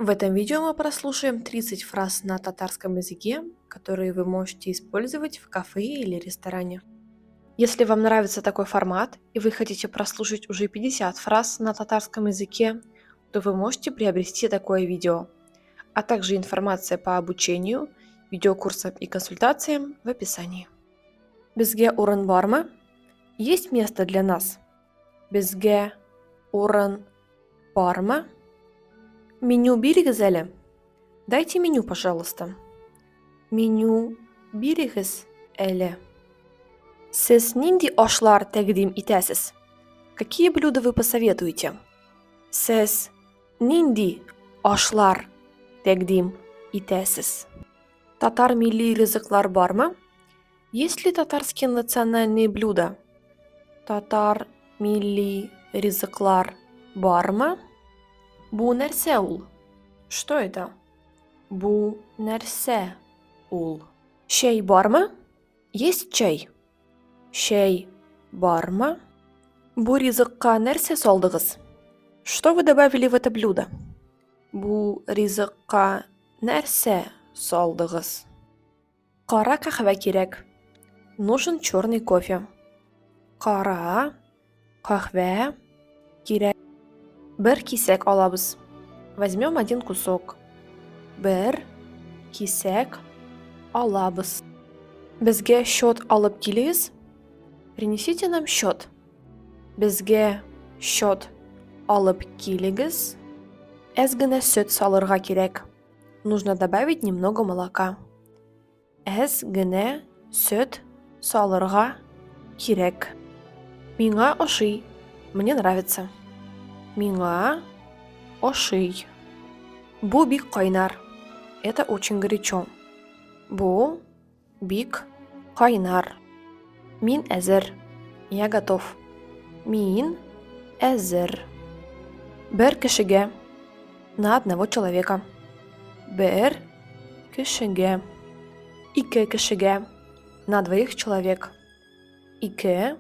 В этом видео мы прослушаем 30 фраз на татарском языке, которые вы можете использовать в кафе или ресторане. Если вам нравится такой формат и вы хотите прослушать уже 50 фраз на татарском языке, то вы можете приобрести такое видео, а также информация по обучению, видеокурсам и консультациям в описании. Безге урын бармы? Есть место для нас? Безге урын бармы? Меню бирегіз әлі? Дайте меню, пожалуйста. Меню бирегіз әлі? Сіз нинди ашлар тәкъдим итәсез? Какие блюда вы посоветуете? Сіз нинди ашлар тәкъдим итәсез? Татар милли ризыклар бармы? Есть ли татарские национальные блюда? Татар милли ризыклар бармы? Бу нәрсә ул? Что это? Бу нәрсә ул? Чәй бармы? Есть чай? Чәй бармы? Бу ризыкка нәрсә салдыгыз? Что вы добавили в это блюдо? Бу ризыкка нәрсә салдыгыз? Кара кахвә кирәк. Нужен черный кофе. Кара кахвә кирәк. Бер кисәк алабыз. Возьмем один кусок. Бер кисәк алабыз. Безгә счет алып килегез. Принесите нам счет. Безгә счет алып килегез. Әз генә сөт салырга кирәк. Нужно добавить немного молока. Әз генә сөт салырга кирәк. Миңа ошый. Мне нравится. Миңа ошый. Бу бик кайнар. Это очень горячо. Бу бик кайнар. Мин әзер. Я готов. Мин әзер. Бер кешегә. На одного человека. Бер кешегә. Ике кешегә. На двоих человек. Ике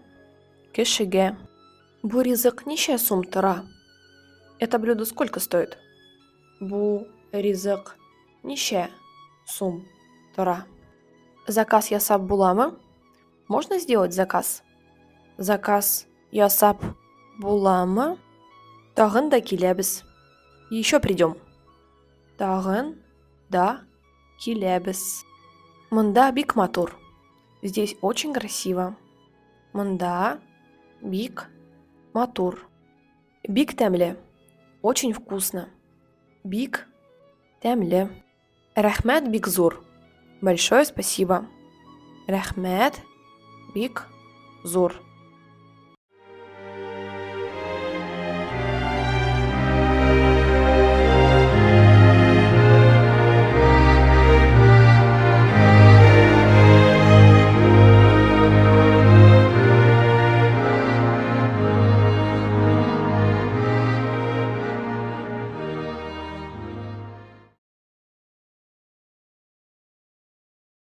кешегә. Бу ризык ничә сум тора? Это блюдо сколько стоит? Бу ризык ничә сум тора? Заказ ясап буламы? Можно сделать заказ? Заказ ясап буламы? Тагын да киләбез. Еще придем. Тагын да киләбез. Монда бик матур. Здесь очень красиво. Монда бик матур. Бик тәмле. Очень вкусно. Бик тәмле. Рәхмәт бик зур. Большое спасибо. Рәхмәт бик зур.